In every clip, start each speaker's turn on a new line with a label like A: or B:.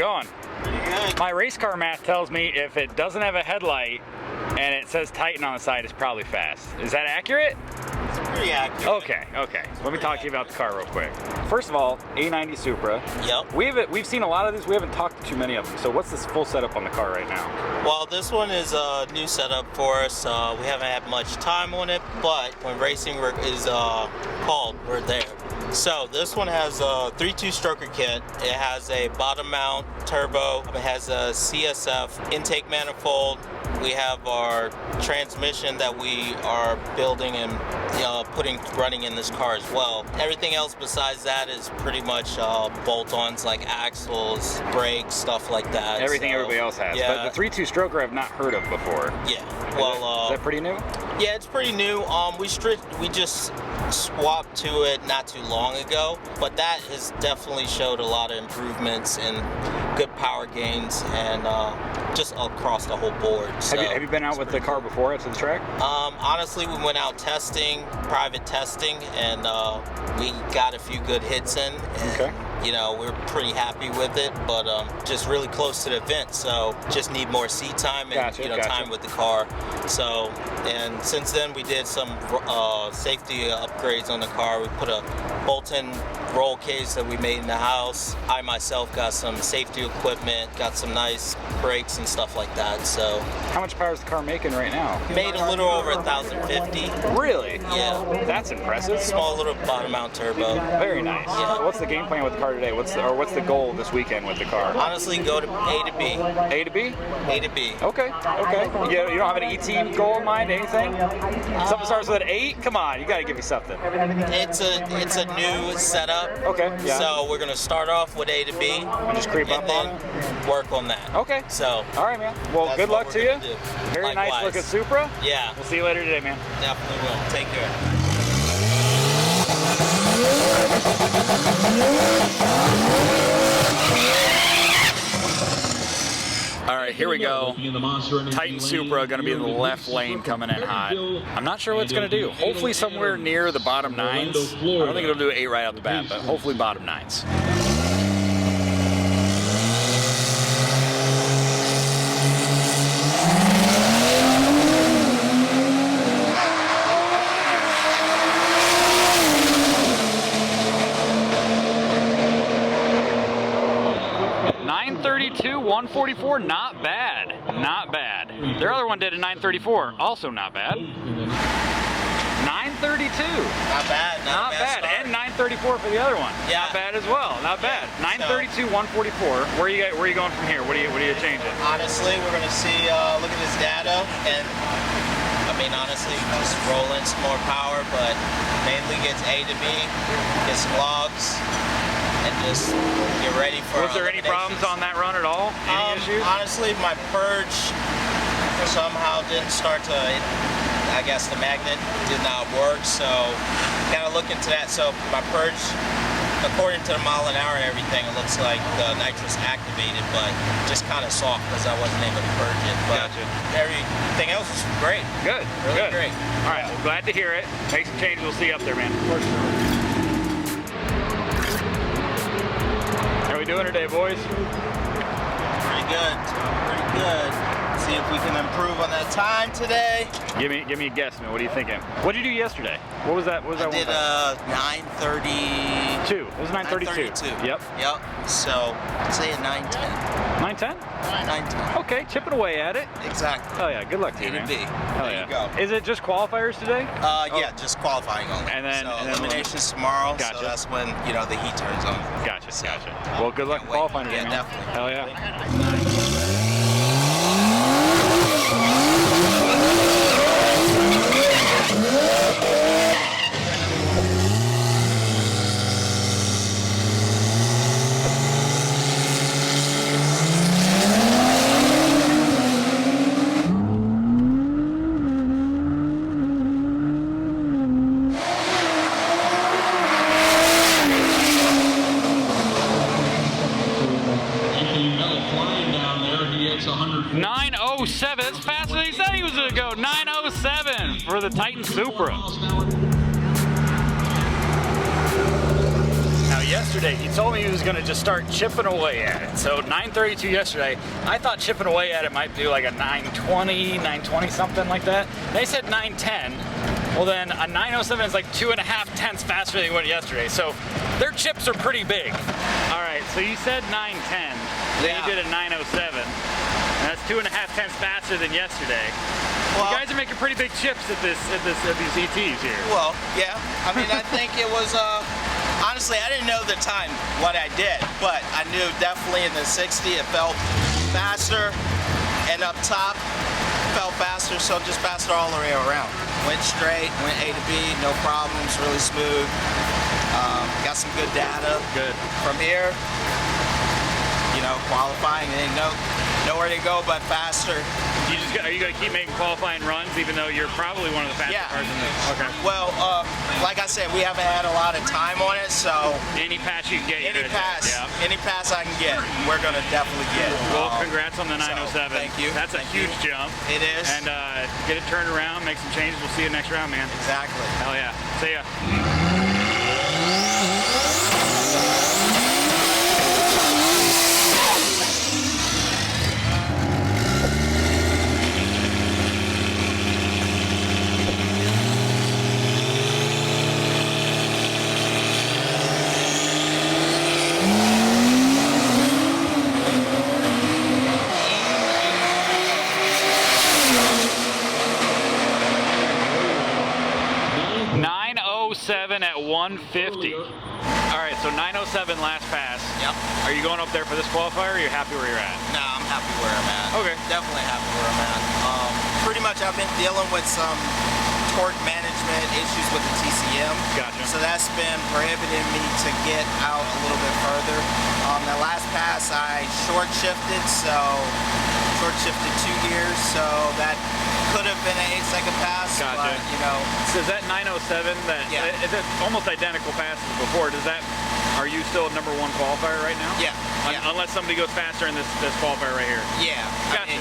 A: going?
B: Pretty good.
A: My race car math tells me if it doesn't have a headlight and it says Titan on the side, it's probably fast. Is that accurate?
B: It's pretty accurate.
A: Okay. Let me talk to you about the car real quick. First of all, A90 Supra.
B: Yep.
A: We've seen a lot of these. We haven't talked to too many of them. So what's this full setup on the car right now?
B: Well, this one is a new setup for us. We haven't had much time on it, but when racing is called, we're there. So this one has a 3.2 stroker kit. It has a bottom mount turbo. It has a CSF intake manifold. We have our transmission that we are building and running in this car as well. Everything else besides that is pretty much bolt-ons like axles, brakes, stuff like that.
A: Everything everybody else has.
B: Yeah.
A: But the 3.2 stroker I've not heard of before.
B: Yeah.
A: Is that pretty new?
B: Yeah, it's pretty new. We just swapped to it not too long ago, but that has definitely showed a lot of improvements and good power gains and just across the whole board. So,
A: have you been out with the car before out to the track?
B: Honestly, we went out testing, private testing, and we got a few good hits in. And,
A: okay.
B: We're pretty happy with it, but just really close to the event, so just need more seat time and time with the car. So, and since then we did some safety upgrades on the car. We put a bolt-in roll cage that we made in the house. I myself got some safety equipment, got some nice brakes and stuff like that. So,
A: how much power is the car making right now?
B: Made a little over 1,050.
A: Really?
B: Yeah.
A: That's impressive.
B: Small little bottom mount turbo.
A: Very nice.
B: Yeah.
A: So what's the game plan with the car today? What's the goal this weekend with the car?
B: Honestly, go to A to B.
A: A to B?
B: A to B.
A: Okay. You don't have an ET goal in mind? Anything? Something starts with an 8? Come on, you got to give me something.
B: It's a new setup.
A: Okay. Yeah.
B: So we're gonna start off with A to B
A: and just creep up on it.
B: Work on that.
A: Okay.
B: So.
A: All right, man. Well, good luck to you. Very
B: Likewise.
A: nice looking Supra.
B: Yeah.
A: We'll see you later today, man.
B: Definitely will. Take care.
A: All right, here we go. Titan Supra going to be in the left lane coming in hot. I'm not sure what it's going to do. Hopefully somewhere near the bottom 9s. I don't think it'll do 8 right out the bat, but hopefully bottom 9s. .932, 144, not bad. Not bad. Their other one did a 934, also not bad. 932.
B: Not bad.
A: Not bad. And 934 for the other one.
B: Yeah.
A: Not bad as well. Not bad. 932, 144. Where are you going from here? What are you changing?
B: Honestly, we're gonna see. Look at this data, and I mean, honestly, just roll in some more power, but mainly gets A to B, get some logs, and just get ready for.
A: Was there any problems on that run at all? Any issues?
B: Honestly, my purge somehow didn't start to. I guess the magnet did not work, so gotta look into that. So my purge, according to the mile an hour and everything, it looks like the nitrous activated, but just kind of soft because I wasn't able to purge it. But everything else was great.
A: Good.
B: Really great.
A: All right, well, glad to hear it. Make some changes. We'll see you up there, man. How are we doing today, boys?
B: Pretty good. Pretty good. See if we can improve on that time today.
A: Give me a guess, man. What are you thinking? What did you do yesterday? What was that?
B: I did 9:32.
A: It was 9:32. Yep.
B: So say a 9:10.
A: 9:10?
B: 9:10.
A: Okay, chipping away at it.
B: Exactly.
A: Oh yeah, good luck to you, man.
B: There you go.
A: Is it just qualifiers today?
B: Yeah, just qualifying only.
A: And then
B: eliminations tomorrow.
A: Gotcha.
B: So that's when the heat turns on.
A: Gotcha. Well, good luck qualifying today, man.
B: Definitely.
A: Hell yeah.
C: Flying down there, he gets 100.
A: 907. That's faster than he said he was going to go. 907 for the Titan Supra. How yesterday he told me he was gonna just start chipping away at it. So 932 yesterday. I thought chipping away at it might do like a 920, 920 something like that. They said 910. Well then a 907 is like 2.5 tenths faster than he went yesterday. So their chips are pretty big. All right, so you said 910. Then you did a 907. And that's 2.5 tenths faster than yesterday. Well, you guys are making pretty big chips at these ETs here.
B: Well, yeah. I mean, I think it was, honestly, I didn't know the time what I did, but I knew definitely in the 60 it felt faster, and up top felt faster, so just faster all the way around. Went straight, went A to B, no problems, really smooth. Got some good data.
A: Good.
B: From here, you know, qualifying, ain't nowhere to go but faster.
A: Are you going to keep making qualifying runs, even though you're probably one of the fastest cars in this? Okay.
B: Well, like I said, we haven't had a lot of time on it, so
A: any pass you can get,
B: any pass I can get, we're going to definitely get.
A: Well, congrats on the 907.
B: So, thank you.
A: That's a huge jump.
B: It is.
A: And get it turned around, make some changes. We'll see you next round, man.
B: Exactly.
A: Hell yeah. See ya. 907 at 150. All right, so 907 last pass.
B: Yep.
A: Are you going up there for this qualifier, or are you happy where you're at?
B: Nah, I'm happy where I'm at.
A: Okay.
B: Definitely happy where I'm at. Pretty much I've been dealing with some torque management issues with the TCM.
A: Gotcha.
B: So that's been prohibiting me to get out a little bit further. That last pass I short shifted 2 gears, so that could have been an 8-second pass.
A: Gotcha.
B: But, you know.
A: So is that 907 is it almost identical passes before? Are you still a #1 qualifier right now?
B: Yeah.
A: Unless somebody goes faster in this qualifier right here.
B: Yeah.
A: Gotcha.
B: I mean,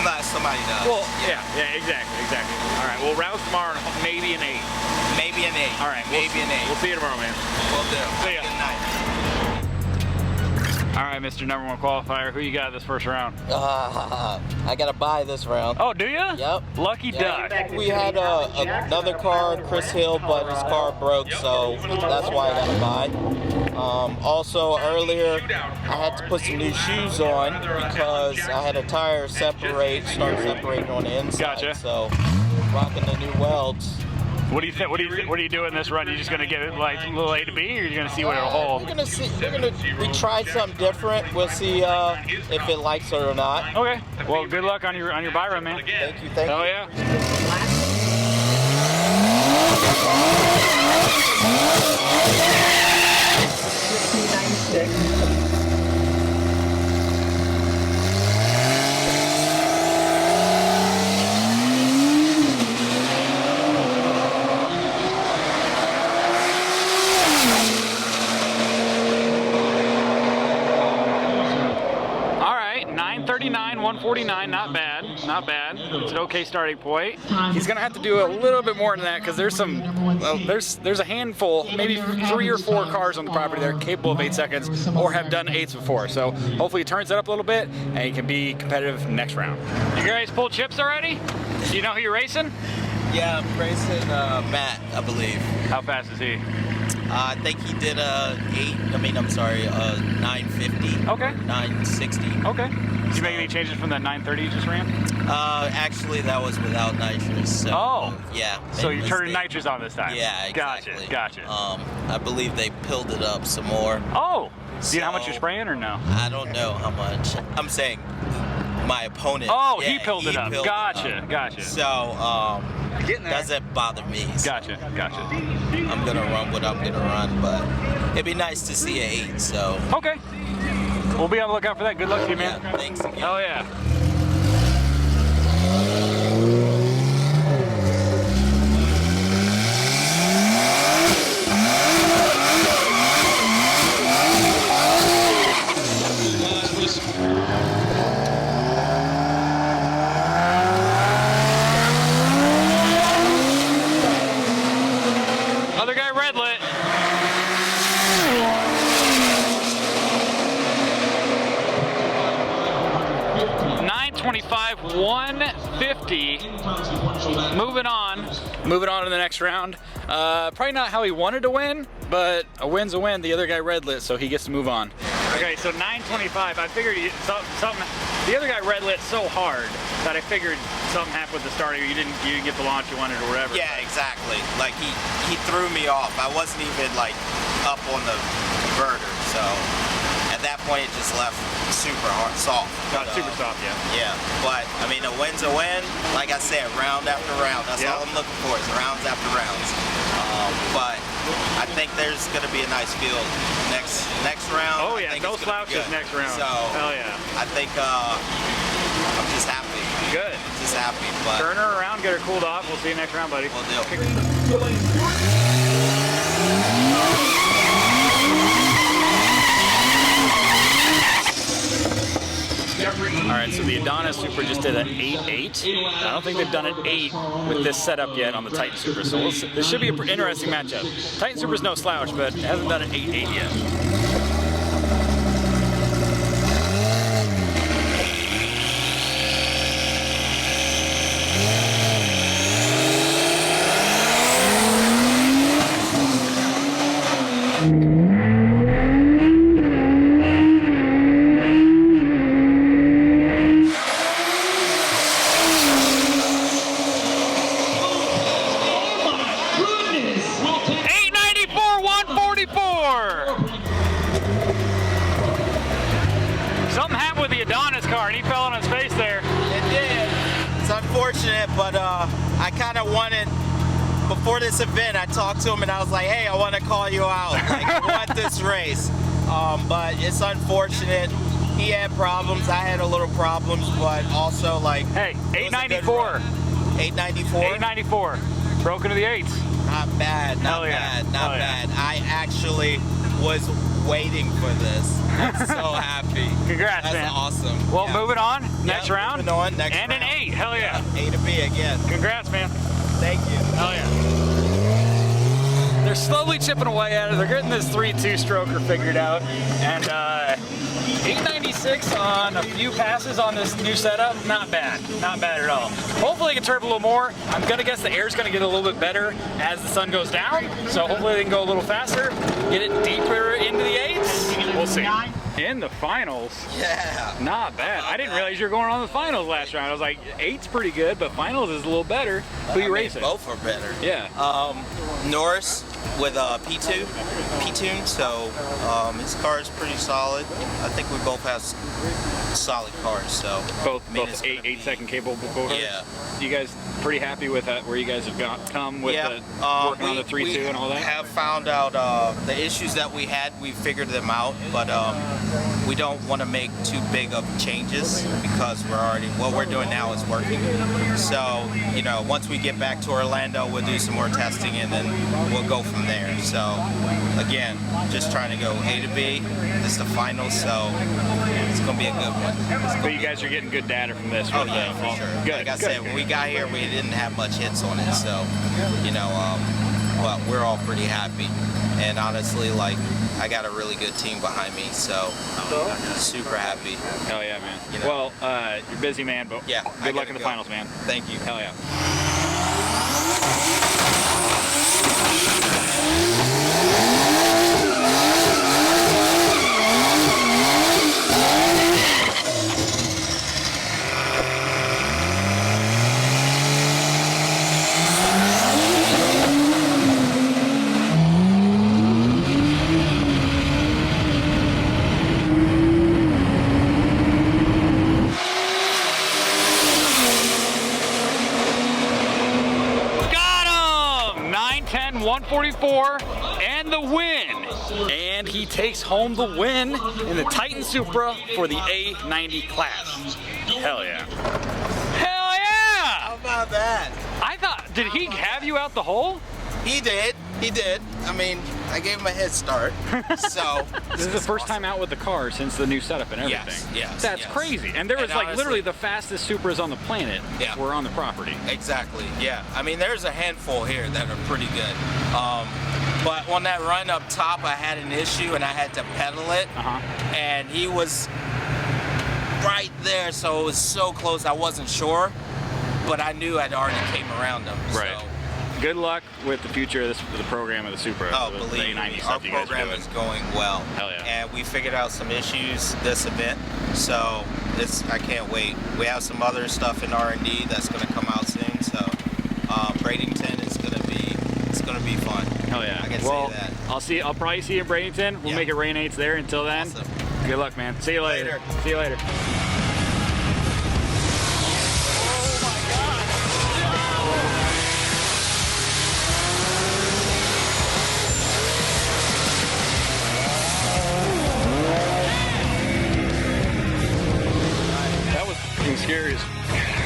B: unless somebody does.
A: Well, yeah, exactly. All right, well, rounds tomorrow, maybe an 8.
B: Maybe an 8.
A: All right,
B: maybe an 8.
A: We'll see you tomorrow, man.
B: We'll do.
A: See ya.
B: Good night.
A: All right, Mr. #1 qualifier, who you got this first round?
B: I gotta buy this round.
A: Oh, do you?
B: Yep.
A: Lucky duck.
B: We had another car, Chris Hill, but his car broke, so that's why I gotta buy. Also, earlier I had to put some new shoes on because I had a tire start separating on the inside.
A: Gotcha.
B: So, rocking the new welds.
A: What do you think? What are you doing this run? You just gonna give it like a little A to B, or you gonna see what it'll hold?
B: We tried something different. We'll see if it likes it or not.
A: Okay. Well, good luck on your buy run, man.
B: Thank you. Thank you.
A: Oh yeah. All right, 939, 149, not bad, not bad. It's an okay starting point. He's gonna have to do a little bit more than that because there's there's a handful, maybe 3 or 4 cars on the property that are capable of 8 seconds or have done 8s before. So hopefully he turns it up a little bit and he can be competitive next round. You guys pulled chips already? Do you know who you're racing?
B: Yeah, I'm racing Matt, I believe.
A: How fast is he?
B: I think he did 950.
A: Okay.
B: 960.
A: Okay. Did you make any changes from that 930 you just ran?
B: Actually, that was without nitrous. So,
A: oh.
B: Yeah.
A: So you turned nitrous on this time?
B: Yeah, exactly.
A: Gotcha.
B: I believe they pilled it up some more.
A: Oh. Do you know how much you're spraying or no?
B: I don't know how much. I'm saying my opponent.
A: Oh, yeah, he pilled it up. Gotcha.
B: So, doesn't bother me. So,
A: Gotcha.
B: I'm gonna run what I'm gonna run, but it'd be nice to see an 8. So.
A: Okay. We'll be on the lookout for that. Good luck to you, man.
B: Yeah, thanks again.
A: Oh yeah. Other guy red lit. 925, 150. Moving on. Moving on to the next round. Probably not how he wanted to win, but a win's a win. The other guy red lit, so he gets to move on. Okay, so 925. I figured something. The other guy red lit so hard that I figured something happened with the starter. You didn't get the launch you wanted or whatever.
B: Yeah, exactly. Like he threw me off. I wasn't even like up on the converter, so at that point it just left super hard, soft.
A: Got super soft, yeah.
B: Yeah, but I mean, a win's a win. Like I said, round after round. That's all I'm looking for is rounds after rounds. But I think there's going to be a nice field next round.
A: Oh yeah, no slouches next round.
B: So
A: hell yeah.
B: I think I'm just happy.
A: Good.
B: Just happy. But
A: turn her around, get her cooled off. We'll see you next round, buddy.
B: We'll do.
A: Alright, so the A90 Supra just did an 8.8. I don't think they've done an 8 with this setup yet on the Titan Supra, so this should be an interesting matchup. Titan Supra's no slouch, but hasn't done an 8.8 yet. Something happened with the Adonis car and he fell on his face there.
B: It did. It's unfortunate, but I kind of wanted, before this event, I talked to him and I was like, hey, I want to call you out. Like, I want this race. But it's unfortunate. He had problems. I had a little problems, but also like...
A: Hey, 894.
B: 894?
A: 894. Broke into the 8s.
B: Not bad, not bad, not bad. I actually was waiting for this. I'm so happy.
A: Congrats,
B: That's
A: man.
B: awesome.
A: Well, moving on. Next round.
B: Moving on. Next
A: and
B: round.
A: an 8. Hell yeah.
B: A to B again.
A: Congrats, man.
B: Thank you.
A: Hell yeah. They're slowly chipping away at it. They're getting this 3.2 stroker figured out. And 896 on a few passes on this new setup. Not bad. Not bad at all. Hopefully they can turn a little more. I'm going to guess the air's going to get a little bit better as the sun goes down. So hopefully they can go a little faster, get it deeper into the 8s. We'll see. In the finals.
B: Yeah.
A: Not bad. I didn't realize you were going on the finals last round. I was like, 8's pretty good, but finals is a little better. Who you racing?
B: Both are better.
A: Yeah.
B: Norris with P-Tune, so his car is pretty solid. I think we both have solid cars, so.
A: Both 8-second capable cars?
B: Yeah.
A: You guys pretty happy with that, where you guys have come with working on the 3.2 and all that?
B: We have found out the issues that we had, we figured them out, but we don't want to make too big of changes because what we're doing now is working. So, you know, once we get back to Orlando, we'll do some more testing and then we'll go from there. So, again, just trying to go A to B. This is the final, so it's going to be a good one.
A: But you guys are getting good data from this.
B: Oh, yeah, for sure.
A: Good.
B: Like I said, when we got here, we didn't have much hits on it, so, you know, but we're all pretty happy. And honestly, like, I got a really good team behind me, so super happy.
A: Hell yeah, man.
B: You know?
A: Well, you're busy, man, but
B: yeah,
A: good luck in the finals, man.
B: Thank you.
A: Hell yeah. Got him! 910, 144, and the win. And he takes home the win in the Titan Supra for the A90 class. Hell yeah. Hell yeah!
B: How about that?
A: I thought, did he have you out the hole?
B: He did. He did. I mean, I gave him a head start. So
A: this is the first time out with the car since the new setup and everything.
B: Yes.
A: That's crazy. And there was like
B: honestly,
A: literally the fastest Supras on the planet were on the property.
B: Exactly. Yeah. I mean, there's a handful here that are pretty good. But on that run up top, I had an issue and I had to pedal it. And he was right there. there, so it was so close. I wasn't sure, but I knew I'd already came around them.
A: Right.
B: So.
A: Good luck with the future of the program of the Supra.
B: Oh,
A: the
B: believe
A: A90
B: me,
A: stuff
B: our
A: you guys are
B: program
A: doing.
B: is going well.
A: Hell yeah.
B: And we figured out some issues this event, so I can't wait. We have some other stuff in R&D that's going to come out soon, so Bradenton is going to be fun.
A: Hell yeah.
B: I can
A: well,
B: say that.
A: I'll probably see you in Bradenton. We'll
B: Yeah.
A: make it rain 8s there. Until then,
B: Awesome.
A: good luck, man. See you later. See you later.
D: That was fucking scary as